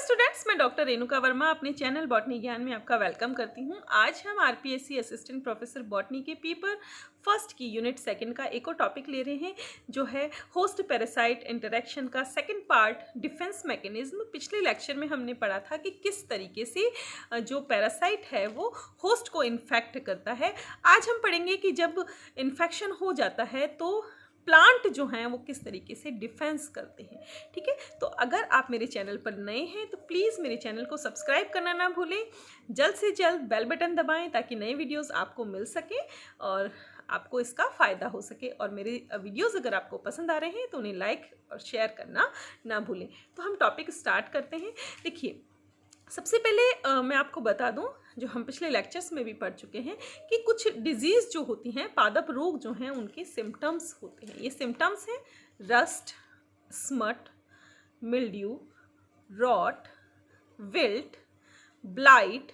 Students, मैं doctor Renuka Verma अपने channel botany ज्ञान में आपका वेलकम करती हूं। आज हम आरपीएससी असिस्टेंट प्रोफेसर बॉटनी के पेपर फर्स्ट की यूनिट सेकंड का एक और टॉपिक ले रहे हैं, जो है होस्ट पैरासाइट इंटरेक्शन का सेकंड पार्ट, डिफेंस मैकेनिज्म। पिछले लेक्चर में हमने पढ़ा था कि किस तरीके से जो पैरासाइट है वो होस्ट को इन्फेक्ट करता है। आज हम पढ़ेंगे कि जब इन्फेक्शन हो जाता है तो प्लांट जो हैं वो किस तरीके से डिफेंस करते हैं। ठीक है, तो अगर आप मेरे चैनल पर नए हैं तो प्लीज़ मेरे चैनल को सब्सक्राइब करना ना भूलें। जल्द से जल्द बेल बटन दबाएं ताकि नए वीडियोस आपको मिल सके और आपको इसका फ़ायदा हो सके। और मेरे वीडियोस अगर आपको पसंद आ रहे हैं तो उन्हें लाइक और शेयर करना ना भूलें। तो हम टॉपिक स्टार्ट करते हैं। देखिए, सबसे पहले मैं आपको बता दूं, जो हम पिछले लेक्चर्स में भी पढ़ चुके हैं, कि कुछ डिजीज़ जो होती हैं, पादप रोग जो हैं, उनके सिम्टम्स होते हैं। ये सिम्टम्स हैं rust, smut, mildew, rot, wilt, blight,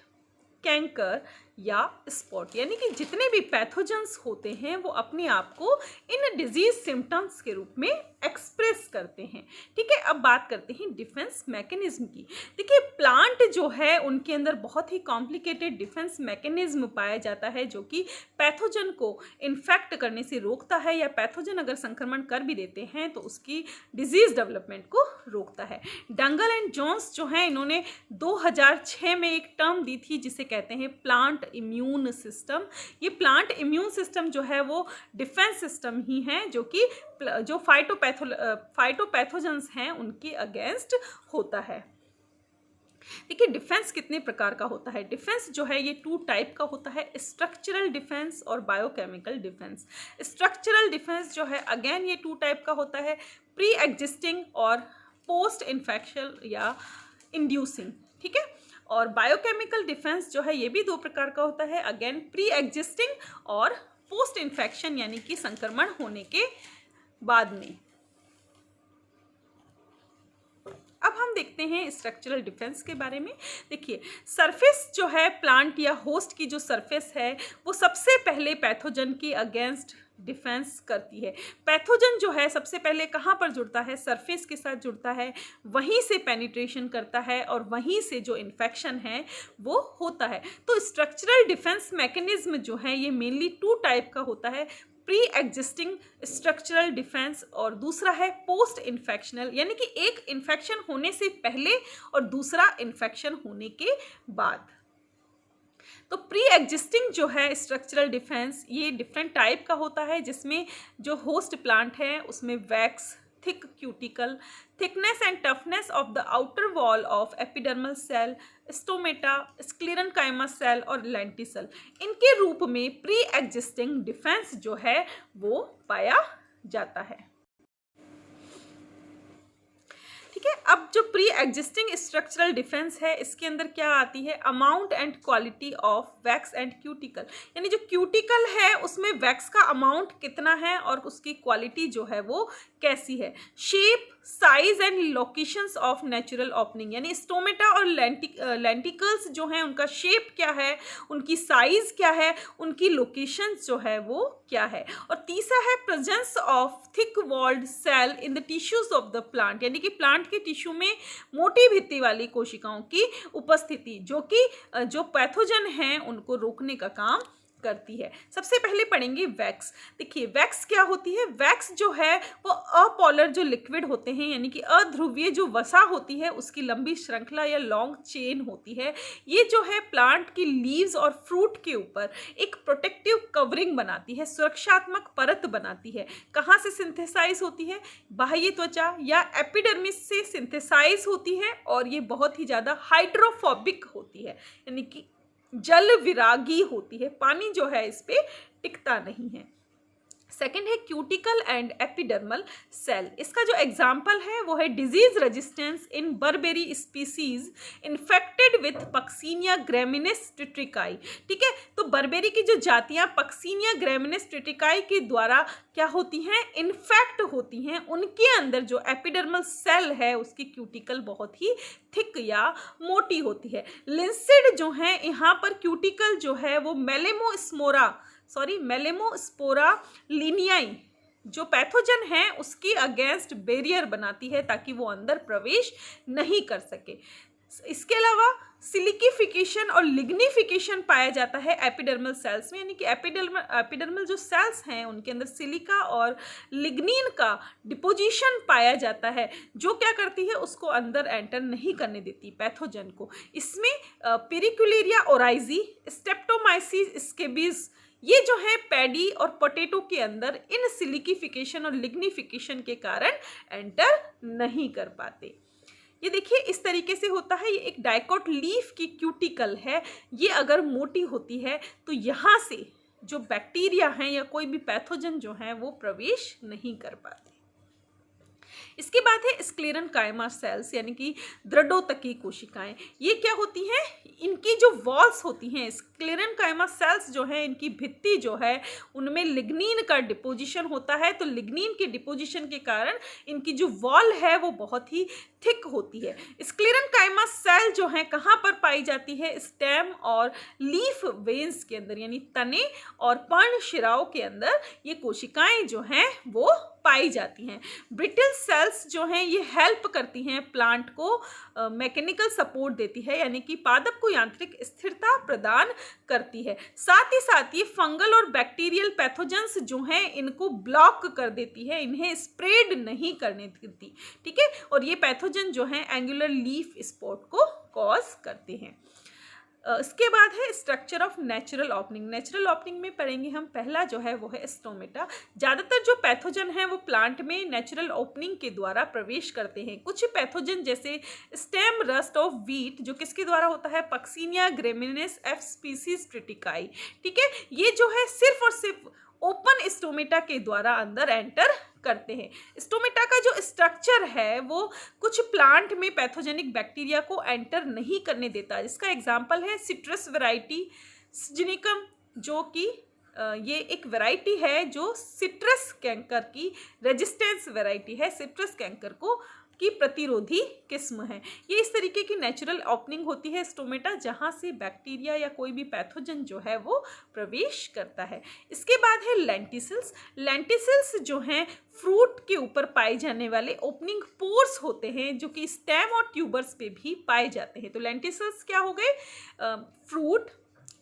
canker या स्पॉट। यानी कि जितने भी पैथोजेंस होते हैं वो अपने आप को इन डिजीज सिम्टम्स के रूप में एक्सप्रेस करते हैं। ठीक है, अब बात करते हैं डिफेंस मैकेनिज्म की। देखिए, प्लांट जो है उनके अंदर बहुत ही कॉम्प्लिकेटेड डिफेंस मैकेनिज्म पाया जाता है, जो कि पैथोजन को इन्फेक्ट करने से रोकता है, या पैथोजन अगर संक्रमण कर भी देते हैं तो उसकी डिजीज डेवलपमेंट को रोकता है। डंगल एंड जोन्स जो हैं, इन्होंने 2006 में एक टर्म दी थी जिसे कहते हैं प्लांट इम्यून सिस्टम। ये प्लांट इम्यून सिस्टम जो है वो डिफेंस सिस्टम ही है, जो कि जो फाइटोपैथोजेंस हैं उनके अगेंस्ट होता है। देखिए, डिफेंस कितने प्रकार का होता है। डिफेंस जो है ये 2 टाइप का होता है, स्ट्रक्चरल डिफेंस और बायोकेमिकल डिफेंस। स्ट्रक्चरल डिफेंस जो है अगेन ये 2 टाइप का होता है, प्री एग्जिस्टिंग और पोस्ट इन्फेक्शन या इंड्यूसिंग। ठीक है, और बायोकेमिकल डिफेंस जो है ये भी 2 प्रकार का होता है, अगेन प्री एग्जिस्टिंग और पोस्ट इन्फेक्शन, यानी कि संक्रमण होने के बाद में। अब हम देखते हैं स्ट्रक्चरल डिफेंस के बारे में। देखिए, सरफेस जो है प्लांट या होस्ट की जो सरफेस है वो सबसे पहले पैथोजन के अगेंस्ट डिफेंस करती है। पैथोजन जो है सबसे पहले कहाँ पर जुड़ता है, सरफेस के साथ जुड़ता है, वहीं से पेनिट्रेशन करता है और वहीं से जो इन्फेक्शन है वो होता है। तो स्ट्रक्चरल डिफेंस मैकेनिज्म जो है ये मेनली 2 टाइप का होता है, प्री एग्जिस्टिंग स्ट्रक्चरल डिफेंस और दूसरा है पोस्ट इन्फेक्शनल, यानी कि एक इन्फेक्शन होने से पहले और दूसरा इन्फेक्शन होने के बाद। तो प्री एग्जिस्टिंग जो है स्ट्रक्चरल डिफेंस ये डिफरेंट टाइप का होता है, जिसमें जो होस्ट प्लांट है उसमें wax, thick cuticle, thickness and toughness of the outer wall of epidermal cell, stomata, sclerenchyma cell और लेंटिसल, इनके रूप में प्री एग्जिस्टिंग डिफेंस जो है वो पाया जाता है। ठीक है, अब जो प्री एग्जिस्टिंग स्ट्रक्चरल डिफेंस है इसके अंदर क्या आती है, amount and quality of wax and cuticle. यानी जो क्यूटिकल है उसमें वैक्स का अमाउंट कितना है और उसकी क्वालिटी जो है वो कैसी है। Shape, size and locations of natural opening, यानी स्टोमेटा और लेंटिकल्स जो हैं उनका शेप क्या है, उनकी साइज क्या है, उनकी लोकेशंस जो है वो क्या है। और तीसरा है presence of thick walled cell in the tissues of the plant, यानी कि प्लांट के टिश्यू में मोटी भित्ति वाली कोशिकाओं की उपस्थिति, जो कि जो पैथोजन हैं उनको रोकने का काम करती है। सबसे पहले पढ़ेंगे वैक्स। देखिए, वैक्स क्या होती है। वैक्स जो है वो अपोलर जो लिक्विड होते हैं, यानी कि अध्रुवीय जो वसा होती है उसकी लंबी श्रृंखला या लॉन्ग चेन होती है। ये जो है प्लांट की लीव्स और फ्रूट के ऊपर एक प्रोटेक्टिव कवरिंग बनाती है, सुरक्षात्मक परत बनाती है। कहाँ से सिंथेसाइज होती है, बाह्य त्वचा या एपिडर्मिस से सिंथेसाइज होती है, और ये बहुत ही ज़्यादा हाइड्रोफोबिक होती है, यानी कि जल विरागी होती है, पानी जो है इस पे टिकता नहीं है। सेकेंड है क्यूटिकल एंड एपिडर्मल सेल। इसका जो एग्जाम्पल है वो है disease resistance in barberry species infected with Puccinia graminis tritici. ठीक है, तो बर्बेरी की जो जातियां पक्सीनिया ग्रेमिनेस ट्रिटिकाई के द्वारा क्या होती हैं, इन्फेक्ट होती हैं, उनके अंदर जो एपिडर्मल सेल है उसकी क्यूटिकल बहुत ही थिक या मोटी होती है। लिंसिड जो है, यहाँ पर क्यूटिकल जो है वो मेलेमोस्पोरा लिनियाई जो पैथोजन है उसकी अगेंस्ट बैरियर बनाती है ताकि वो अंदर प्रवेश नहीं कर सके। इसके अलावा सिलिकिफिकेशन और लिग्निफिकेशन पाया जाता है एपिडर्मल सेल्स में, यानी कि एपिडर्मल जो सेल्स हैं उनके अंदर सिलिका और लिग्निन का डिपोजिशन पाया जाता है, जो क्या करती है उसको अंदर एंटर नहीं करने देती पैथोजन को। इसमें पेरिकुलेरिया ओराइजी, स्ट्रेप्टोमाइसिस स्केबीज, ये जो है पैडी और पोटैटो के अंदर इन सिलिकिफिकेशन और लिग्निफिकेशन के कारण एंटर नहीं कर पाते। ये देखिए इस तरीके से होता है। ये एक डाइकोट लीफ की क्यूटिकल है, ये अगर मोटी होती है तो यहाँ से जो बैक्टीरिया हैं या कोई भी पैथोजन जो है वो प्रवेश नहीं कर पाते। इसके बाद है स्क्लेरेनकाइमा सेल्स, यानी कि दृढ़ोतकी कोशिकाएं। ये क्या होती हैं, इनकी जो वॉल्स होती हैं, स्क्लेरेनकाइमा सेल्स जो है इनकी भित्ति जो है उनमें लिग्निन का डिपोजिशन होता है। तो लिग्निन के डिपोजिशन के कारण इनकी जो वॉल है वो बहुत ही थिक होती है। स्क्लेरेनकाइमा सेल जो है कहाँ पर पाई जाती है, स्टेम और लीफ वेन्स के अंदर, यानी तने और पर्णशिराओं के अंदर ये कोशिकाएं जो हैं वो पाई जाती हैं। ब्रिटल सेल्स जो हैं ये हेल्प करती हैं प्लांट को, मैकेनिकल सपोर्ट देती है, यानी कि पादप को यांत्रिक स्थिरता प्रदान करती है। साथ ही साथ ये फंगल और बैक्टीरियल पैथोजेंस जो हैं इनको ब्लॉक कर देती है, इन्हें स्प्रेड नहीं करने देती, ठीक है। और ये पैथोजन जो हैं एंगुलर लीफ स्पॉट को कॉज करते हैं। इसके बाद है structure of natural opening. Natural opening में पढ़ेंगे हम, पहला जो है वो है स्टोमेटा। ज़्यादातर जो पैथोजन हैं वो प्लांट में नेचुरल ओपनिंग के द्वारा प्रवेश करते हैं। कुछ पैथोजन जैसे स्टेम रस्ट ऑफ व्हीट जो किसके द्वारा होता है, पक्सीनिया ग्रेमिनेस एफ स्पीसीज ट्रिटिकाई, ठीक है। ये जो है सिर्फ और सिर्फ ओपन स्टोमेटा के द्वारा अंदर एंटर करते हैं। स्टोमेटा का जो स्ट्रक्चर है वो कुछ प्लांट में पैथोजेनिक बैक्टीरिया को एंटर नहीं करने देता, जिसका एग्जांपल है सिट्रस वैरायटी सिजिनिकम, जो कि ये एक वैरायटी है जो सिट्रस कैंकर की रेजिस्टेंस वैरायटी है, सिट्रस कैंकर को की प्रतिरोधी किस्म है। ये इस तरीके की नेचुरल ओपनिंग होती है स्टोमेटा, जहाँ से बैक्टीरिया या कोई भी पैथोजन जो है वो प्रवेश करता है। इसके बाद है लेंटिसल्स। लेंटिसल्स जो हैं फ्रूट के ऊपर पाए जाने वाले ओपनिंग पोर्स होते हैं, जो कि स्टेम और ट्यूबर्स पे भी पाए जाते हैं। तो लेंटिसल्स क्या हो गए, फ्रूट,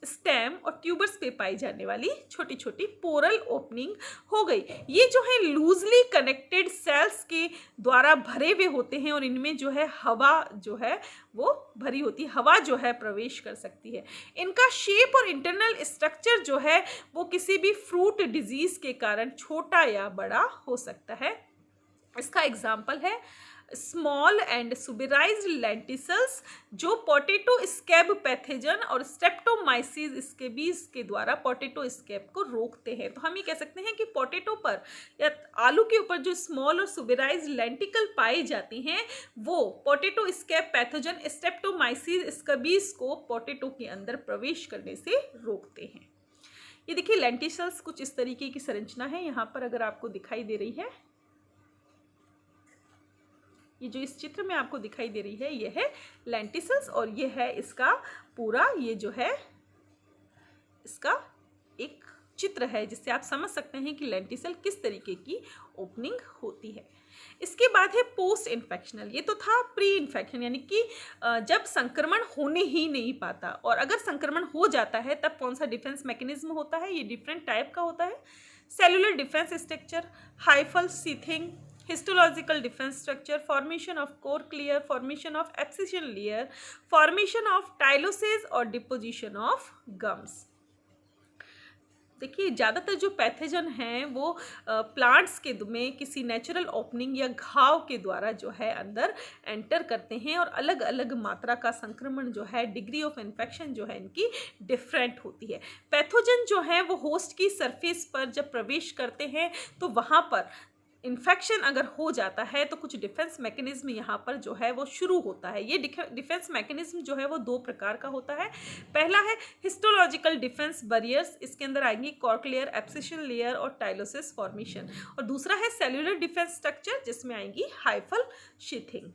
स्टेम और ट्यूबर्स पे पाई जाने वाली छोटी छोटी पोरल ओपनिंग हो गई। ये जो है लूजली कनेक्टेड सेल्स के द्वारा भरे हुए होते हैं और इनमें जो है हवा जो है वो भरी होती है, हवा जो है प्रवेश कर सकती है। इनका शेप और इंटरनल स्ट्रक्चर जो है वो किसी भी फ्रूट डिजीज के कारण छोटा या बड़ा हो सकता है। इसका एग्जाम्पल है स्मॉल एंड सुबेराइज्ड लेंटिसल्स, जो पोटैटो स्कैब पैथोजन और स्ट्रेप्टोमाइसिस स्केबीज के द्वारा पोटैटो स्कैब को रोकते हैं। तो हम ये कह सकते हैं कि पोटैटो पर या आलू के ऊपर जो स्मॉल और सुबेराइज्ड लेंटिकल पाए जाते हैं वो potato scab pathogen Streptomyces scabies को पोटैटो के अंदर प्रवेश करने से रोकते हैं। ये देखिए लेंटिसल्स कुछ इस तरीके की संरचना है, यहाँ पर अगर आपको दिखाई दे रही है, ये जो इस चित्र में आपको दिखाई दे रही है ये है लेंटिसल्स, और ये है इसका पूरा, ये जो है इसका एक चित्र है जिससे आप समझ सकते हैं कि लेंटिसल किस तरीके की ओपनिंग होती है। इसके बाद है पोस्ट इन्फेक्शनल। ये तो था प्री इन्फेक्शन, यानी कि जब संक्रमण होने ही नहीं पाता, और अगर संक्रमण हो जाता है तब कौन सा डिफेंस मैकेनिज्म होता है। ये डिफरेंट टाइप का होता है, cellular defence structure, hyphal seething, histological defense structure, formation of core-clear, formation of abscission layer, formation of tyloses और deposition of gums। देखिए ज़्यादातर जो पैथोजन हैं वो प्लांट्स के में किसी नेचुरल ओपनिंग या घाव के द्वारा जो है अंदर एंटर करते हैं, और अलग अलग मात्रा का संक्रमण जो है, डिग्री ऑफ इन्फेक्शन जो है इनकी डिफरेंट होती है। पैथोजन जो है वो होस्ट की सरफेस पर जब प्रवेश करते हैं तो वहाँ पर इन्फेक्शन अगर हो जाता है तो कुछ डिफेंस मैकेनिज्म यहाँ पर जो है वो शुरू होता है। ये डिफेंस मैकेनिज्म जो है वो दो प्रकार का होता है। पहला है हिस्टोलॉजिकल डिफेंस बैरियर्स, इसके अंदर आएंगी कॉर्क लेयर, एब्सिशन लेयर और टाइलोसिस फॉर्मेशन, और दूसरा है सेल्यूलर डिफेंस स्ट्रक्चर जिसमें आएंगी हाइफल शीथिंग।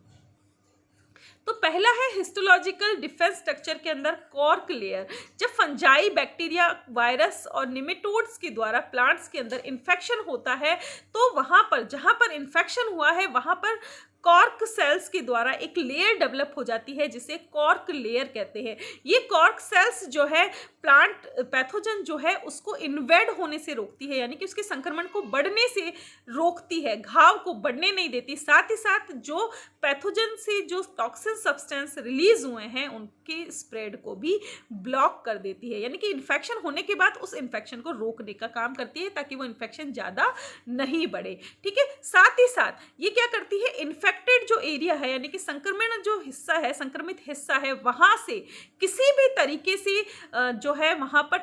तो पहला है हिस्टोलॉजिकल डिफेंस स्ट्रक्चर के अंदर कॉर्क लेयर। जब फंजाई, बैक्टीरिया, वायरस और निमेटोड्स के द्वारा प्लांट्स के अंदर इन्फेक्शन होता है तो वहाँ पर जहाँ पर इन्फेक्शन हुआ है वहाँ पर कॉर्क सेल्स के द्वारा एक लेयर डेवलप हो जाती है जिसे कॉर्क लेयर कहते हैं। ये कॉर्क सेल्स जो है प्लांट पैथोजन जो है उसको इन्वेड होने से रोकती है, यानी कि उसके संक्रमण को बढ़ने से रोकती है, घाव को बढ़ने नहीं देती। साथ ही साथ जो पैथोजन से जो टॉक्सिन सब्सटेंस रिलीज हुए हैं उनके स्प्रेड को भी ब्लॉक कर देती है, यानी कि इन्फेक्शन होने के बाद उस इन्फेक्शन को रोकने का काम करती है ताकि वो इन्फेक्शन ज़्यादा नहीं बढ़े। ठीक है, साथ ही साथ ये क्या करती है, इन्फेक्टेड जो एरिया है यानी कि संक्रमण जो हिस्सा है, संक्रमित हिस्सा है, वहाँ से किसी भी तरीके से जो है वहाँ पर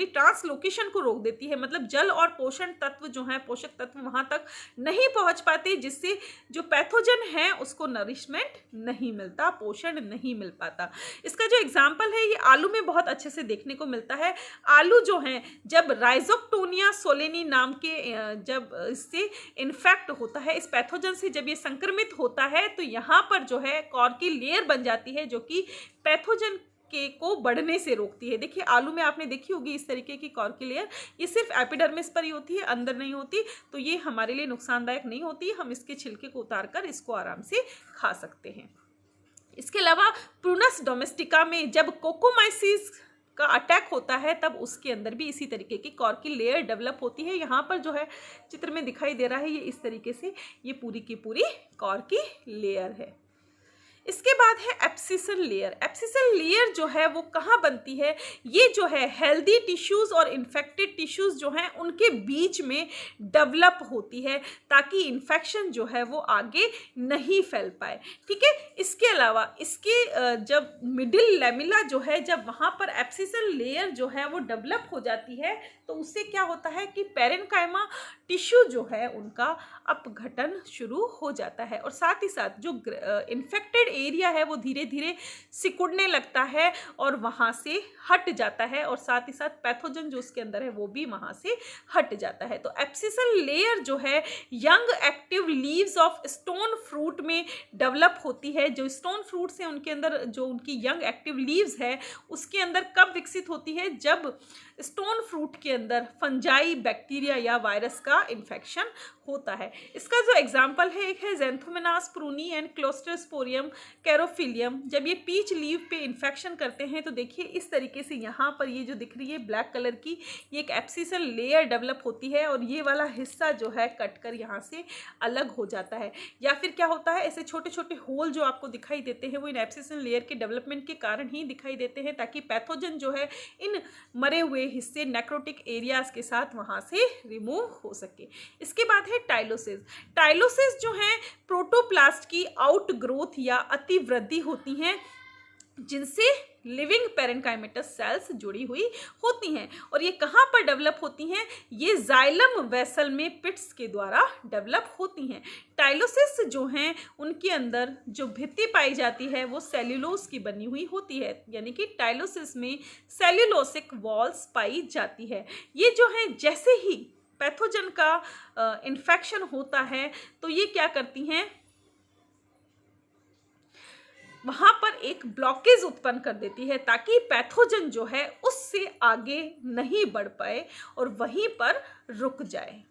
ट्रांसलोकेशन को रोक देती है। मतलब जल और पोषण तत्व जो है, पोषक तत्व वहाँ तक नहीं पहुँच पाते, जिससे जो पैथोजन है उसको नरिशमेंट नहीं मिलता, पोषण नहीं मिल पाता। इसका जो एग्जाम्पल है ये आलू में बहुत अच्छे से देखने को मिलता है। आलू जो है जब राइजोक्टोनिया सोलेनी नाम के जब इससे इन्फेक्ट होता है, इस पैथोजन से जब ये संक्रमित होता है, तो यहाँ पर जो है कॉर्की लेयर बन जाती है जो कि पैथोजन के को बढ़ने से रोकती है। देखिए आलू में आपने देखी होगी इस तरीके की कॉर्की लेयर, ये सिर्फ एपिडर्मिस पर ही होती है, अंदर नहीं होती, तो ये हमारे लिए नुकसानदायक नहीं होती। हम इसके छिलके को उतार कर इसको आराम से खा सकते हैं। इसके अलावा प्रूनस डोमेस्टिका में जब कोकोमाइसिस का अटैक होता है तब उसके अंदर भी इसी तरीके की कॉर्की लेयर डेवलप होती है। यहाँ पर जो है चित्र में दिखाई दे रहा है, ये इस तरीके से ये पूरी की पूरी कॉर्की लेयर है। इसके बाद है एब्सिसल लेयर। एब्सिसल लेयर जो है वो कहाँ बनती है, ये जो है हेल्दी टिश्यूज़ और इन्फेक्टेड टिश्यूज़ जो हैं उनके बीच में डेवलप होती है ताकि इन्फेक्शन जो है वो आगे नहीं फैल पाए। ठीक है, इसके अलावा इसके जब मिडिल लेमिला जो है, जब वहाँ पर एब्सिसल लेयर जो है वो डेवलप हो जाती है तो उससे क्या होता है कि पेरेन्काइमा टिश्यू जो है उनका अपघटन शुरू हो जाता है और साथ ही साथ जो इन्फेक्टेड एरिया है वो धीरे धीरे सिकुड़ने लगता है और वहाँ से हट जाता है और साथ ही साथ पैथोजन जो उसके अंदर है वो भी वहाँ से हट जाता है। तो एब्सिसल लेयर जो है young active leaves of stone fruit में डेवलप होती है। जो स्टोन फ्रूट से उनके अंदर जो उनकी यंग एक्टिव लीव्स है उसके अंदर कब विकसित होती है, जब स्टोन फ्रूट के अंदर फंजाई बैक्टीरिया या वायरस का इन्फेक्शन होता है। इसका जो एग्जाम्पल है एक है ज़ैंथोमोनास प्रूनी एंड क्लोस्ट्रोस्पोरियम कैरोफिलियम। जब ये पीच लीव पे इन्फेक्शन करते हैं तो देखिए इस तरीके से यहाँ पर ये जो दिख रही है ब्लैक कलर की, ये एक एब्सिसल लेयर डेवलप होती है और ये वाला हिस्सा जो है कट कर यहाँ से अलग हो जाता है। या फिर क्या होता है, ऐसे छोटे छोटे होल जो आपको दिखाई देते हैं वो इन एब्सिसल लेयर के डेवलपमेंट के कारण ही दिखाई देते हैं ताकि पैथोजन जो है इन मरे हुए हिस्से नेक्रोटिक एरियाज के साथ वहाँ से रिमूव हो सके। इसके बाद है टाइलोसिस। टाइलोसिस जो है प्रोटोप्लास्ट की आउटग्रोथ या अतिवृद्धि होती हैं जिनसे लिविंग पेरेन्काइमेटस सेल्स जुड़ी हुई होती हैं और ये कहाँ पर डेवलप होती हैं, ये जाइलम वेसल में पिट्स के द्वारा डेवलप होती हैं। टाइलोसिस जो हैं उनके अंदर जो भित्ति पाई जाती है वो सेल्यूलोज की बनी हुई होती है, यानी कि टाइलोसिस में सेल्यूलोसिक वॉल्स पाई जाती है। ये जो है जैसे ही पैथोजन का इन्फेक्शन होता है तो ये क्या करती हैं, वहाँ पर एक ब्लॉकेज उत्पन्न कर देती है ताकि पैथोजन जो है उससे आगे नहीं बढ़ पाए और वहीं पर रुक जाए।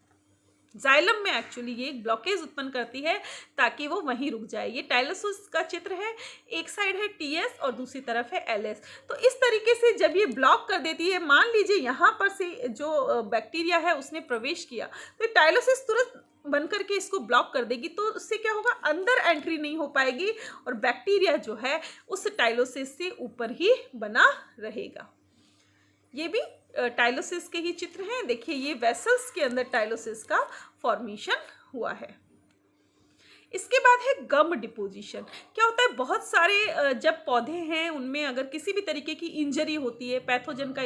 जाइलम में एक्चुअली ये एक ब्लॉकेज उत्पन्न करती है ताकि वो वहीं रुक जाए। ये टाइलोसिस का चित्र है, एक साइड है टीएस और दूसरी तरफ है एलएस। तो इस तरीके से जब ये ब्लॉक कर देती है, मान लीजिए यहाँ पर से जो बैक्टीरिया है उसने प्रवेश किया तो टाइलोसिस तुरंत बन करके इसको ब्लॉक कर देगी, तो उससे क्या होगा, अंदर एंट्री नहीं हो पाएगी और बैक्टीरिया जो है उस टाइलोसिस से ऊपर ही बना रहेगा। ये भी टाइलोसिस के ही चित्र हैं। देखिए ये वेसल्स के अंदर टाइलोसिस का फॉर्मेशन हुआ है। इसके बाद है गम डिपोजिशन। क्या होता है, बहुत सारे जब पौधे हैं उनमें अगर किसी भी तरीके की इंजरी होती है, पैथोजन का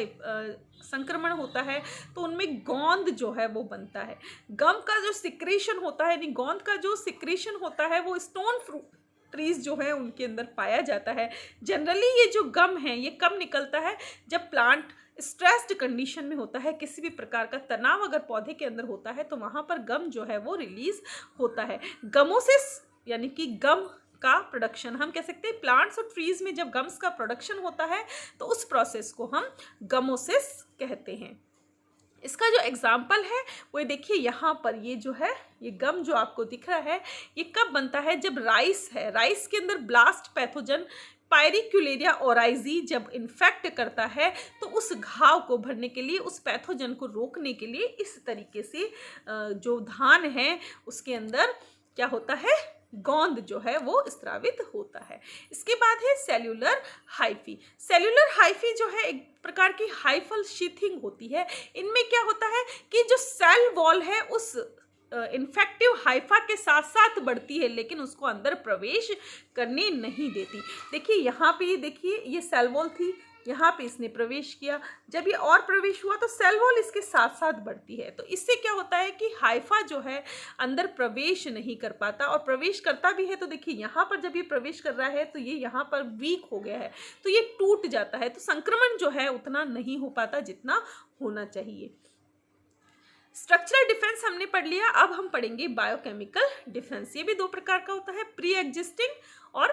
संक्रमण होता है तो उनमें गोंद जो है वो बनता है। गम का जो सिक्रेशन होता है, यानी गोंद का जो सिक्रेशन होता है वो स्टोन फ्रूट ट्रीज जो है उनके अंदर पाया जाता है। जनरली ये जो गम है ये कब निकलता है, जब प्लांट स्ट्रेस्ड कंडीशन में होता है, किसी भी प्रकार का तनाव अगर पौधे के अंदर होता है तो वहाँ पर गम जो है वो रिलीज होता है। गमोसिस यानी कि गम का प्रोडक्शन, हम कह सकते हैं प्लांट्स और ट्रीज में जब गम्स का प्रोडक्शन होता है तो उस प्रोसेस को हम गमोसिस कहते हैं। इसका जो एग्जाम्पल है वो देखिए यहाँ पर, ये जो है ये गम जो आपको दिख रहा है ये कब बनता है, जब राइस है, राइस के अंदर ब्लास्ट पैथोजन पायरिक्यूलेरिया ओराइजी जब इन्फेक्ट करता है तो उस घाव को भरने के लिए, उस पैथोजन को रोकने के लिए इस तरीके से जो धान है उसके अंदर क्या होता है, गोंद जो है वो स्रावित होता है। इसके बाद है सेल्यूलर हाइफी। सेल्यूलर हाइफी जो है एक प्रकार की हाइफल शीथिंग होती है। इनमें क्या होता है कि जो सेल वॉल है उस इन्फेक्टिव हाइफा के साथ साथ बढ़ती है लेकिन उसको अंदर प्रवेश करने नहीं देती। देखिए यहाँ पे, देखिए ये सेल वॉल थी, यहाँ पे इसने प्रवेश किया, जब ये और प्रवेश हुआ तो सेल वॉल इसके साथ साथ बढ़ती है। तो इससे क्या होता है कि हाइफा जो है अंदर प्रवेश नहीं कर पाता, और प्रवेश करता भी है तो देखिए यहाँ पर जब ये प्रवेश कर रहा है तो ये यहाँ पर वीक हो गया है, तो ये टूट जाता है, तो संक्रमण जो है उतना नहीं हो पाता जितना होना चाहिए। स्ट्रक्चरल डिफेंस हमने पढ़ लिया, अब हम पढ़ेंगे बायोकेमिकल डिफेंस। ये भी दो प्रकार का होता है, प्री एग्जिस्टिंग और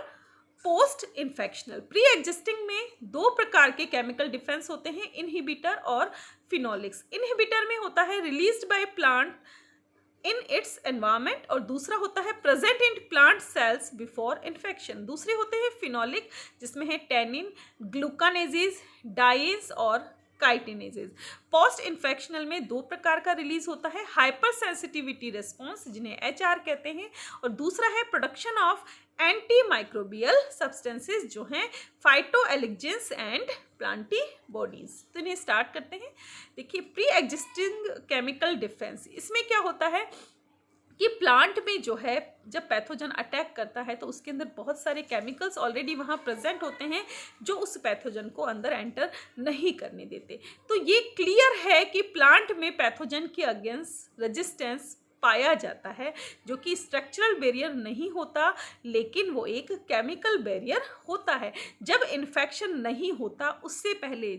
पोस्ट इन्फेक्शनल। प्री एग्जिस्टिंग में दो प्रकार के केमिकल डिफेंस होते हैं, इनहिबिटर और फिनोलिक्स। इनहिबिटर में होता है released by plant in its environment, और दूसरा होता है present in plant cells before infection. दूसरे होते हैं फिनोलिक, जिसमें है टेनिन, ग्लूकानेजेज, डाइज और काइटिनेजेज। पोस्ट इन्फेक्शनल में दो प्रकार का रिलीज होता है, हाइपर सेंसिटिविटी रिस्पॉन्स जिन्हें HR कहते हैं, और दूसरा है production of anti microbial substances जो हैं फाइटोएलिजेंस एंड प्लांटी बॉडीज। तो इन्हें स्टार्ट करते हैं। देखिए प्री एग्जिस्टिंग केमिकल डिफेंस, इसमें क्या होता है कि प्लांट में जो है जब पैथोजन अटैक करता है तो उसके अंदर बहुत सारे केमिकल्स ऑलरेडी वहाँ प्रेजेंट होते हैं जो उस पैथोजन को अंदर एंटर नहीं करने देते। तो ये क्लियर है कि प्लांट में पैथोजन के अगेंस्ट रेजिस्टेंस पाया जाता है, जो कि स्ट्रक्चरल बैरियर नहीं होता लेकिन वो एक केमिकल बैरियर होता है। जब इन्फेक्शन नहीं होता उससे पहले,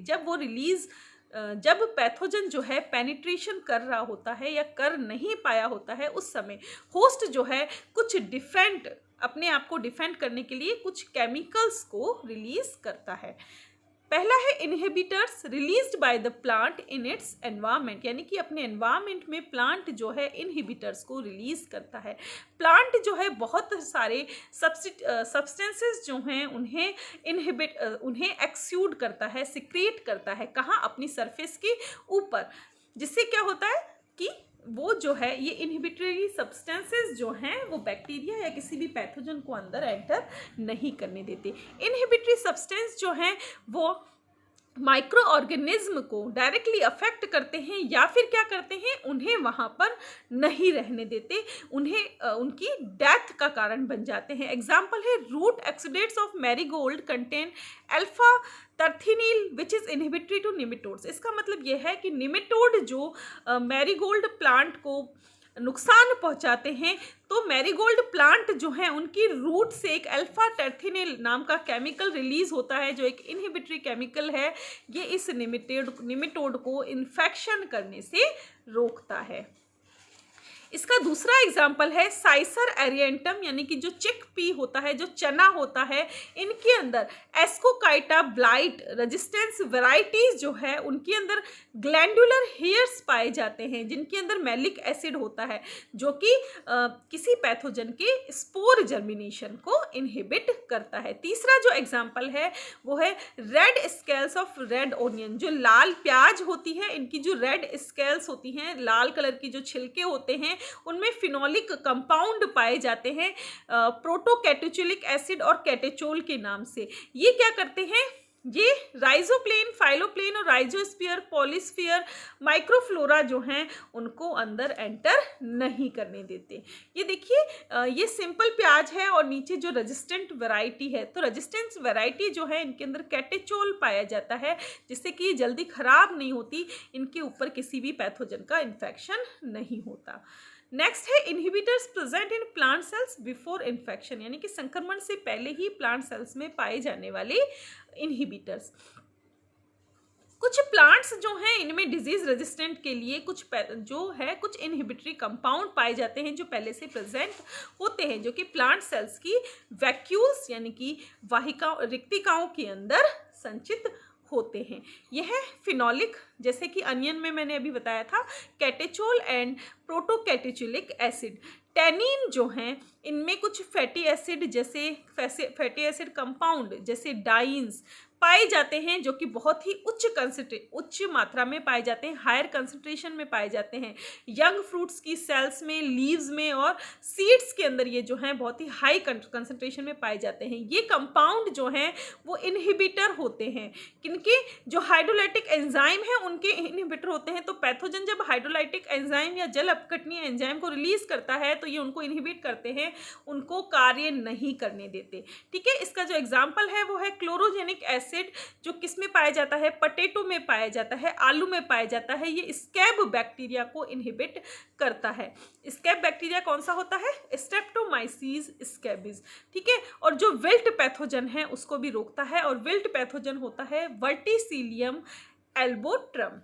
जब पैथोजन जो है पेनिट्रेशन कर रहा होता है या कर नहीं पाया होता है, उस समय होस्ट जो है कुछ डिफेंड, अपने आप को डिफेंड करने के लिए कुछ केमिकल्स को रिलीज करता है। पहला है inhibitors released by the plant in its environment, यानी कि अपने एनवायरमेंट में प्लांट जो है इनहिबिटर्स को रिलीज करता है। प्लांट जो है बहुत सारे सब्सटेंसेस जो हैं उन्हें एक्सूड करता है, सिक्रेट करता है, कहाँ, अपनी सरफेस के ऊपर, जिससे क्या होता है कि वो जो है ये इनहिबिटरी सब्सटेंसेस जो हैं वो बैक्टीरिया या किसी भी पैथोजन को अंदर एंटर नहीं करने देते। इनहिबिटरी सब्सटेंस जो हैं वो माइक्रो ऑर्गेनिज्म को डायरेक्टली अफेक्ट करते हैं या फिर क्या करते हैं, उन्हें वहाँ पर नहीं रहने देते, उन्हें उनकी डेथ का कारण बन जाते हैं। एग्जाम्पल है root exudates of marigold contain alpha terthienyl which is inhibitory to nematodes. इसका मतलब यह है कि निमेटोड जो मैरीगोल्ड प्लांट को नुकसान पहुंचाते हैं, तो मैरीगोल्ड प्लांट जो हैं उनकी रूट से एक अल्फा टर्थिनिल नाम का केमिकल रिलीज होता है जो एक इनहिबिटरी केमिकल है। ये इस निमेटोड को इन्फेक्शन करने से रोकता है। इसका दूसरा एग्जाम्पल है साइसर एरिएंटम, यानी कि जो चिक पी होता है, जो चना होता है, इनके अंदर एस्कोकाइटा ब्लाइट रेजिस्टेंस वेराइटीज जो है उनके अंदर ग्लैंडुलर हेयर्स पाए जाते हैं जिनके अंदर मैलिक एसिड होता है जो कि किसी पैथोजन के स्पोर जर्मिनेशन को इनहिबिट करता है। तीसरा जो एग्जाम्पल है वो है red scales of red onion, जो लाल प्याज होती है, इनकी जो रेड स्केल्स होती हैं, लाल कलर की जो छिलके होते हैं, उनमें फिनोलिक कंपाउंड पाए जाते हैं प्रोटोकैटेचुलिक एसिड और कैटेचोल के नाम से। ये क्या करते हैं, ये राइजोप्लेन, फाइलोप्लेन और राइजोस्फीयर, पॉलीस्फीयर, माइक्रोफ्लोरा जो हैं उनको अंदर एंटर नहीं करने देते। ये देखिए ये सिंपल प्याज है और नीचे जो रेजिस्टेंट वैरायटी है, तो रेजिस्टेंट वैरायटी जो है इनके अंदर कैटेचोल पाया जाता है जिससे कि ये जल्दी खराब नहीं होती, इनके ऊपर किसी भी पैथोजन का इन्फेक्शन नहीं होता। नेक्स्ट है inhibitors present in plant cells before infection, यानी कि संक्रमण से पहले ही प्लांट सेल्स में पाए जाने वाले इनहिबिटर्स। कुछ प्लांट्स जो हैं इनमें डिजीज रेजिस्टेंट के लिए कुछ इनहिबिटरी कंपाउंड पाए जाते हैं जो पहले से प्रेजेंट होते हैं, जो कि प्लांट सेल्स की वैक्यूल्स यानी कि वाहिकाओं, रिक्तिकाओं के अंदर संचित होते हैं। यह फिनोलिक, जैसे कि अनियन में मैंने अभी बताया था, कैटेचोल एंड प्रोटोकैटेचुलिक एसिड। टैनिन जो हैं इनमें कुछ फैटी एसिड जैसे फैटी एसिड कंपाउंड जैसे डाइन्स पाए जाते हैं, जो कि बहुत ही उच्च मात्रा में पाए जाते हैं, हायर कंसंट्रेशन में पाए जाते हैं। यंग फ्रूट्स की सेल्स में, लीव्स में और सीड्स के अंदर ये जो हैं बहुत ही हाई कंसंट्रेशन में पाए जाते हैं। ये कंपाउंड जो हैं वो इनहिबिटर होते हैं, किनके? जो हाइड्रोलाइटिक एंजाइम है उनके इनहिबिटर होते हैं। तो पैथोजन जब हाइड्रोलाइटिक एंजाइम या जल अपघटनीय एंजाइम को रिलीज करता है तो ये उनको इनहिबिट करते हैं, उनको कार्य नहीं करने देते। ठीक है, इसका जो एग्जाम्पल है वो है क्लोरोजेनिक एसिड, जो किस में पाया जाता है? पोटैटो में पाया जाता है, आलू में पाया जाता है। ये स्कैब बैक्टीरिया को इनहिबिट करता है। स्कैब बैक्टीरिया कौन सा होता है? स्ट्रेप्टोमाइसीस स्कैबिस। ठीक है, और जो विल्ट पैथोजन है उसको भी रोकता है, और विल्ट पैथोजन होता है वर्टिसिलियम एल्बोट्रम।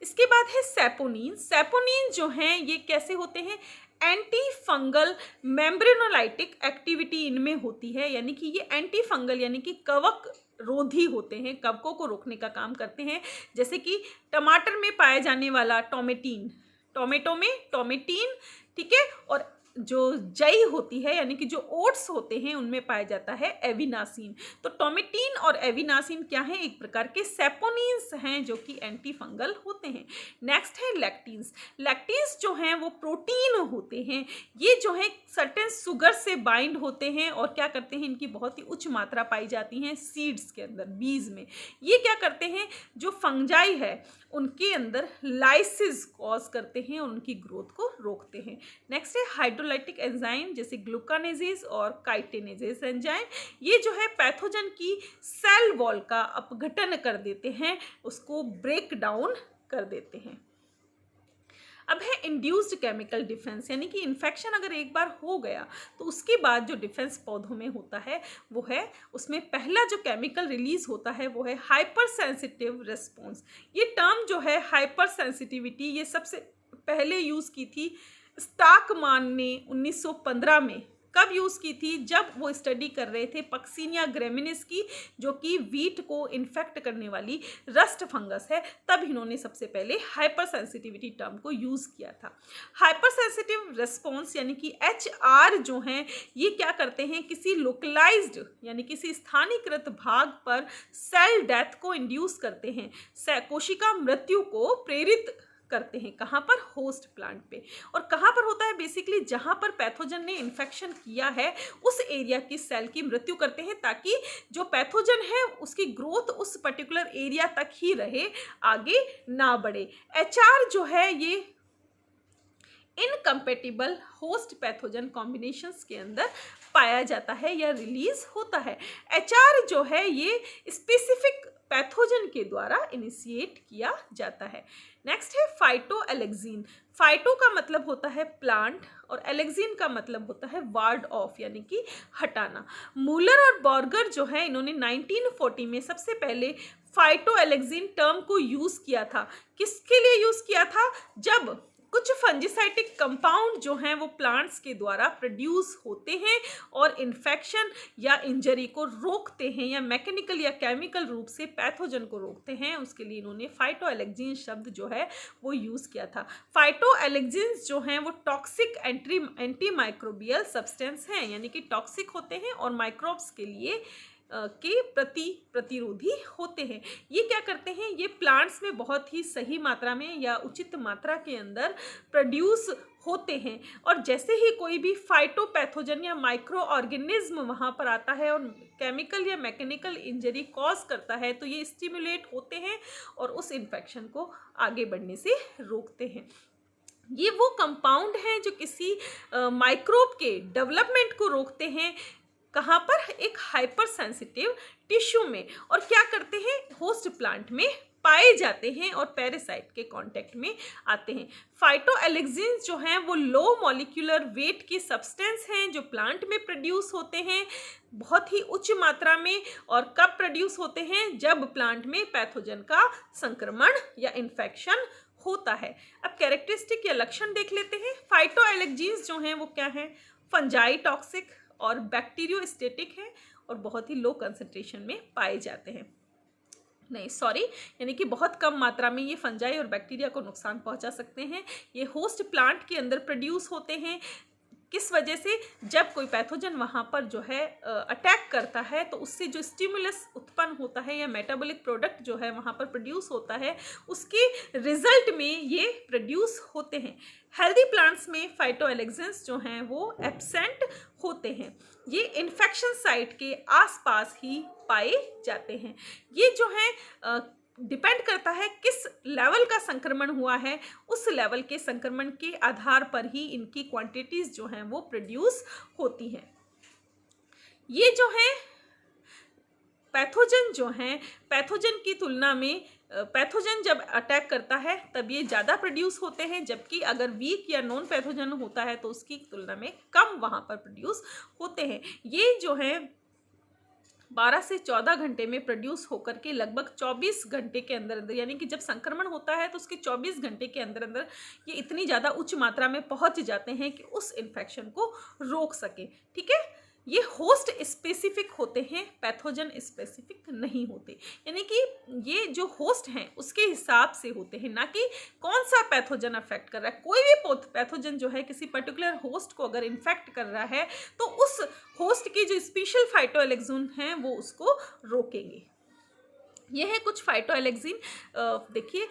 इसके बाद है सैपोनिन। सैपोनिन जो हैं ये कैसे होते हैं? एंटी फंगल मेम्ब्रेनोलाइटिक एक्टिविटी इनमें होती है, यानी कि ये एंटी फंगल यानी कि कवक रोधी होते हैं, कवकों को रोकने का काम करते हैं। जैसे कि टमाटर में पाया जाने वाला टोमेटिन, टोमेटो में टोमेटिन, ठीक है, और जो जई होती है यानी कि जो ओट्स होते हैं उनमें पाया जाता है एविनासिन। तो टोमेटिन और एविनासिन क्या है? एक प्रकार के सैपोनिन्स हैं जो कि एंटी फंगल होते हैं। नेक्स्ट है लैक्टिन्स। लैक्टिन्स जो हैं वो प्रोटीन होते हैं। ये जो है सर्टेन शुगर से बाइंड होते हैं और क्या करते हैं? इनकी बहुत ही उच्च मात्रा पाई जाती है सीड्स के अंदर, बीज में। ये क्या करते हैं? जो फंजाई है उनके अंदर लाइसिस कॉज करते हैं और उनकी ग्रोथ को रोकते हैं। नेक्स्ट है हाइड्रोलाइटिक एंजाइम जैसे ग्लूकानेजेस और काइटिनेजेस एंजाइम। ये जो है पैथोजन की सेल वॉल का अपघटन कर देते हैं, उसको ब्रेक डाउन कर देते हैं। अब है इंड्यूस्ड केमिकल डिफेंस, यानी कि इन्फेक्शन अगर एक बार हो गया तो उसके बाद जो डिफेंस पौधों में होता है वो है, उसमें पहला जो केमिकल रिलीज होता है वो है हाइपर सेंसिटिव रिस्पॉन्स। ये टर्म जो है हाइपर सेंसिटिविटी ये सबसे पहले यूज़ की थी स्टाकमान ने 1915 में। कब यूज़ की थी? जब वो स्टडी कर रहे थे पक्सिनिया ग्रेमिनिस की, जो कि वीट को इन्फेक्ट करने वाली रस्ट फंगस है, तब इन्होंने सबसे पहले हाइपर सेंसिटिविटी टर्म को यूज़ किया था। हाइपर सेंसिटिव रिस्पॉन्स यानी कि HR जो हैं ये क्या करते हैं? किसी लोकलाइज्ड यानी किसी स्थानीकृत भाग पर सेल डेथ को इंड्यूस करते हैं, कोशिका मृत्यु को प्रेरित करते हैं। कहाँ पर? होस्ट प्लांट पे। और कहाँ पर होता है? बेसिकली जहाँ पर पैथोजन ने इन्फेक्शन किया है उस एरिया की सेल की मृत्यु करते हैं, ताकि जो पैथोजन है उसकी ग्रोथ उस पर्टिकुलर एरिया तक ही रहे, आगे ना बढ़े। HR जो है ये इनकम्पेटिबल होस्ट पैथोजन कॉम्बिनेशंस के अंदर पाया जाता है या रिलीज होता है। HR जो है ये स्पेसिफिक पैथोजन के द्वारा इनिशिएट किया जाता है। नेक्स्ट है फाइटो एलेक्सिन। फाइटो का मतलब होता है प्लांट और एलेक्सिन का मतलब होता है वार्ड ऑफ यानी कि हटाना। मूलर और बॉर्गर जो है इन्होंने 1940 में सबसे पहले फाइटो एलेक्सिन टर्म को यूज़ किया था। किसके लिए यूज़ किया था? जब कुछ फंजिसाइटिक कंपाउंड जो हैं वो प्लांट्स के द्वारा प्रोड्यूस होते हैं और इन्फेक्शन या इंजरी को रोकते हैं, या मैकेनिकल या केमिकल रूप से पैथोजन को रोकते हैं, उसके लिए इन्होंने फाइटोएलेक्सिन शब्द जो है वो यूज़ किया था। फाइटोएलेक्सिन्स जो हैं वो टॉक्सिक एंटी माइक्रोबियल सब्सटेंस हैं, यानी कि टॉक्सिक होते हैं और माइक्रोब्स के लिए के प्रतिरोधी होते हैं। ये क्या करते हैं? ये प्लांट्स में बहुत ही सही मात्रा में या उचित मात्रा के अंदर प्रोड्यूस होते हैं, और जैसे ही कोई भी फाइटोपैथोजन या माइक्रो ऑर्गेनिज्म वहाँ पर आता है और केमिकल या मैकेनिकल इंजरी कॉज करता है तो ये स्टिमुलेट होते हैं और उस इन्फेक्शन को आगे बढ़ने से रोकते हैं। ये वो कंपाउंड हैं जो किसी माइक्रोब के डेवलपमेंट को रोकते हैं। कहाँ पर? एक हाइपर सेंसिटिव टिश्यू में, और क्या करते हैं? होस्ट प्लांट में पाए जाते हैं और पैरासाइट के कांटेक्ट में आते हैं। फाइटोएलेक्सिन्स जो हैं वो लो मॉलिक्यूलर वेट के सब्सटेंस हैं जो प्लांट में प्रोड्यूस होते हैं बहुत ही उच्च मात्रा में। और कब प्रोड्यूस होते हैं? जब प्लांट में पैथोजन का संक्रमण या इन्फेक्शन होता है। अब कैरेक्टरिस्टिक या लक्षण देख लेते हैं। फाइटोएलेक्सिन्स जो हैं वो क्या हैं? फंजाई टॉक्सिक और बैक्टीरियोस्टेटिक है और बहुत ही लो कंसंट्रेशन में पाए जाते हैं। नहीं सॉरी, यानी कि बहुत कम मात्रा में ये फंजाई और बैक्टीरिया को नुकसान पहुंचा सकते हैं। ये होस्ट प्लांट के अंदर प्रोड्यूस होते हैं। किस वजह से? जब कोई पैथोजन वहाँ पर जो है अटैक करता है तो उससे जो स्टिमुलस उत्पन्न होता है या मेटाबॉलिक प्रोडक्ट जो है वहाँ पर प्रोड्यूस होता है, उसके रिजल्ट में ये प्रोड्यूस होते हैं। हेल्दी प्लांट्स में फाइटोएलेक्सेंस जो हैं वो एब्सेंट होते हैं। ये इन्फेक्शन साइट के आसपास ही पाए जाते हैं। ये जो है डिपेंड करता है किस लेवल का संक्रमण हुआ है, उस लेवल के संक्रमण के आधार पर ही इनकी क्वांटिटीज जो हैं वो प्रोड्यूस होती हैं। ये जो है पैथोजन जो हैं, पैथोजन की तुलना में पैथोजन जब अटैक करता है तब ये ज़्यादा प्रोड्यूस होते हैं, जबकि अगर वीक या नॉन पैथोजन होता है तो उसकी तुलना में कम वहाँ पर प्रोड्यूस होते हैं। ये जो है 12 से 14 घंटे में प्रोड्यूस होकर के लगभग 24 घंटे के अंदर अंदर, यानी कि जब संक्रमण होता है तो उसके 24 घंटे के अंदर अंदर ये इतनी ज़्यादा उच्च मात्रा में पहुंच जाते हैं कि उस इन्फेक्शन को रोक सके। ठीक है, ये होस्ट स्पेसिफिक होते हैं, पैथोजन स्पेसिफिक नहीं होते। यानी कि ये जो होस्ट हैं उसके हिसाब से होते हैं, ना कि कौन सा पैथोजन अफेक्ट कर रहा है। कोई भी पैथोजन जो है किसी पर्टिकुलर होस्ट को अगर इन्फेक्ट कर रहा है तो उस होस्ट की जो स्पेशल फाइटोएलेक्सिन हैं वो उसको रोकेंगे। ये है कुछ फाइटोएलेक्सिन। देखिए,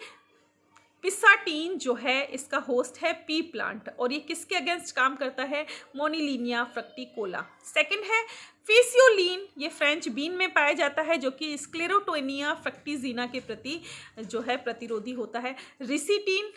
पिसाटीन जो है इसका होस्ट है पी प्लांट, और ये किसके अगेंस्ट काम करता है? मोनिलीनिया फ्रक्टिकोला। सेकंड है फेसियोलिन, ये फ्रेंच बीन में पाया जाता है जो कि स्क्लेरोटोनिया फ्रक्टिजीना के प्रति जो है प्रतिरोधी होता है। रिसिटीन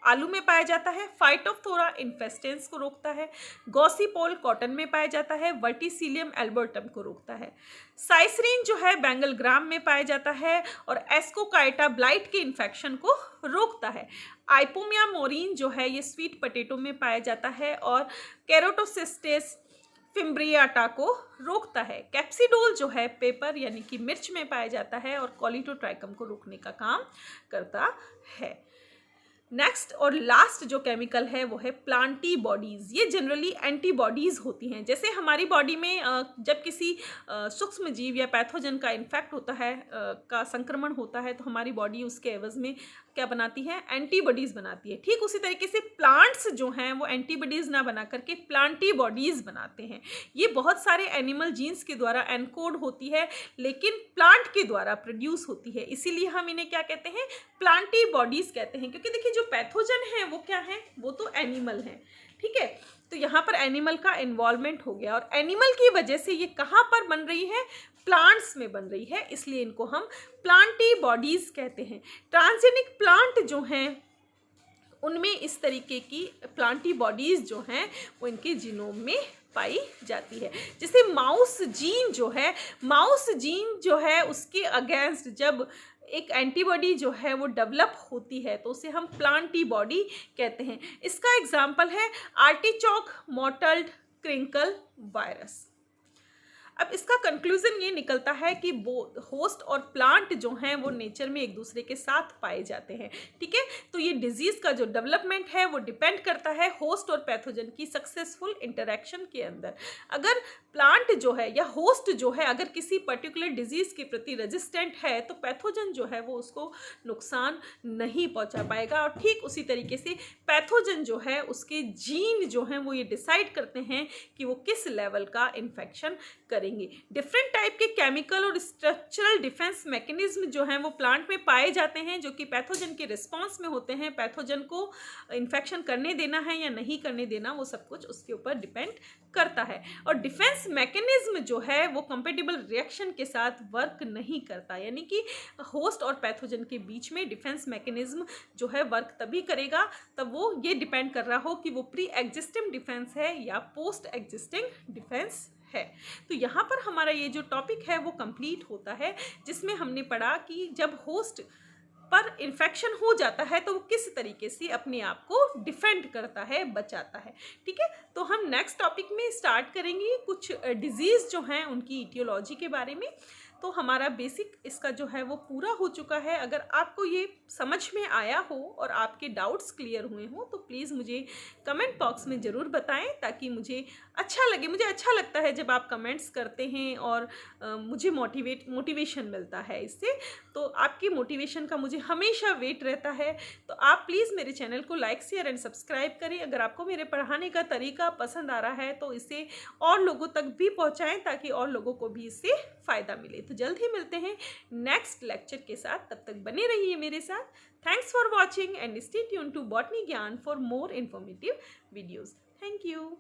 आलू में पाया जाता है, फाइटोफथोरा इन्फेस्टेंस को रोकता है। गॉसिपोल कॉटन में पाया जाता है, वर्टिसिलियम एल्बर्टम को रोकता है। साइसरीन जो है बेंगल ग्राम में पाया जाता है और एस्कोकाइटा ब्लाइट के इन्फेक्शन को रोकता है। आइपोमिया मोरिन जो है ये स्वीट पोटैटो में पाया जाता है और केरोटोसिस्टेस फिम्ब्रियाटा को रोकता है। कैप्सिडोल जो है पेपर यानी कि मिर्च में पाया जाता है और कॉलिटोट्राइकम को रोकने का काम करता है। नेक्स्ट और लास्ट जो केमिकल है वो है प्लांटी बॉडीज़। ये जनरली एंटीबॉडीज़ होती हैं। जैसे हमारी बॉडी में जब किसी सूक्ष्म जीव या पैथोजन का इन्फेक्ट होता है, का संक्रमण होता है, तो हमारी बॉडी उसके एवज में क्या बनाती है? एंटीबॉडीज़ बनाती है। ठीक उसी तरीके से प्लांट्स जो हैं वो एंटीबॉडीज़ ना बना करके प्लांटी बॉडीज़ बनाते हैं। ये बहुत सारे एनिमल जीन्स के द्वारा एनकोड होती है, लेकिन प्लांट के द्वारा प्रोड्यूस होती है, इसीलिए हम इन्हें क्या कहते हैं? प्लांटी बॉडीज़ कहते हैं। क्योंकि देखिए जो पैथोजन है वो क्या है? वो तो एनिमल है। ठीक है, तो यहाँ पर एनिमल का इन्वॉल्वमेंट हो गया और एनिमल की वजह से ये कहाँ पर बन रही है? प्लांट्स में बन रही है, इसलिए इनको हम प्लांटी बॉडीज़ कहते हैं। ट्रांसजेनिक प्लांट जो हैं उनमें इस तरीके की प्लांटी बॉडीज़ जो हैं वो इनके जीनोम में पाई जाती है। जैसे माउस जीन जो है उसके अगेंस्ट जब एक एंटीबॉडी जो है वो डेवलप होती है तो उसे हम प्लांटी बॉडी कहते हैं। इसका एग्जाम्पल है आर्टिचोक मोटल्ड क्रिंकल वायरस। अब इसका कंक्लूजन ये निकलता है कि होस्ट और प्लांट जो हैं वो नेचर में एक दूसरे के साथ पाए जाते हैं। ठीक है, तो ये डिजीज़ का जो डेवलपमेंट है वो डिपेंड करता है होस्ट और पैथोजन की सक्सेसफुल इंटरेक्शन के अंदर। अगर प्लांट जो है या होस्ट जो है अगर किसी पर्टिकुलर डिजीज़ के प्रति रेजिस्टेंट है तो पैथोजन जो है वो उसको नुकसान नहीं पहुंचा पाएगा। और ठीक उसी तरीके से पैथोजन जो है उसके जीन जो हैं वो ये डिसाइड करते हैं कि वो किस लेवल का इन्फेक्शन करेंगे। डिफरेंट टाइप के केमिकल और स्ट्रक्चरल डिफेंस मैकेनिज्म जो हैं वो प्लांट में पाए जाते हैं जो कि पैथोजन के रिस्पांस में होते हैं। पैथोजन को इन्फेक्शन करने देना है या नहीं करने देना वो सब कुछ उसके ऊपर डिपेंड करता है। और डिफेंस मैकेनिज्म जो है वो कंपेटिबल रिएक्शन के साथ वर्क नहीं करता, यानी कि होस्ट और पैथोजन के बीच में डिफेंस मैकेनिज्म जो है वर्क तभी करेगा तब वो ये डिपेंड कर रहा हो कि वो प्री एग्जिस्टिंग डिफेंस है या पोस्ट एग्जिस्टिंग डिफेंस है। तो यहाँ पर हमारा ये जो टॉपिक है वो कंप्लीट होता है, जिसमें हमने पढ़ा कि जब होस्ट पर इन्फेक्शन हो जाता है तो वो किस तरीके से अपने आप को डिफेंड करता है, बचाता है। ठीक है, तो हम नेक्स्ट टॉपिक में स्टार्ट करेंगे कुछ डिजीज़ जो हैं उनकी इटियोलॉजी के बारे में। तो हमारा बेसिक इसका जो है वो पूरा हो चुका है। अगर आपको ये समझ में आया हो और आपके डाउट्स क्लियर हुए हों तो प्लीज़ मुझे कमेंट बॉक्स में ज़रूर बताएं ताकि मुझे अच्छा लगे। मुझे अच्छा लगता है जब आप कमेंट्स करते हैं और मुझे मोटिवेशन मिलता है इससे। तो आपकी मोटिवेशन का मुझे हमेशा वेट रहता है। तो आप प्लीज़ मेरे चैनल को लाइक शेयर एंड सब्सक्राइब करें। अगर आपको मेरे पढ़ाने का तरीका पसंद आ रहा है तो इसे और लोगों तक भी पहुंचाएं ताकि और लोगों को भी इससे फ़ायदा मिले। तो जल्द ही मिलते हैं नेक्स्ट लेक्चर के साथ, तब तक बने रहिए मेरे साथ। Thanks for watching and stay tune to botany Gyan for more informative videos. Thank you.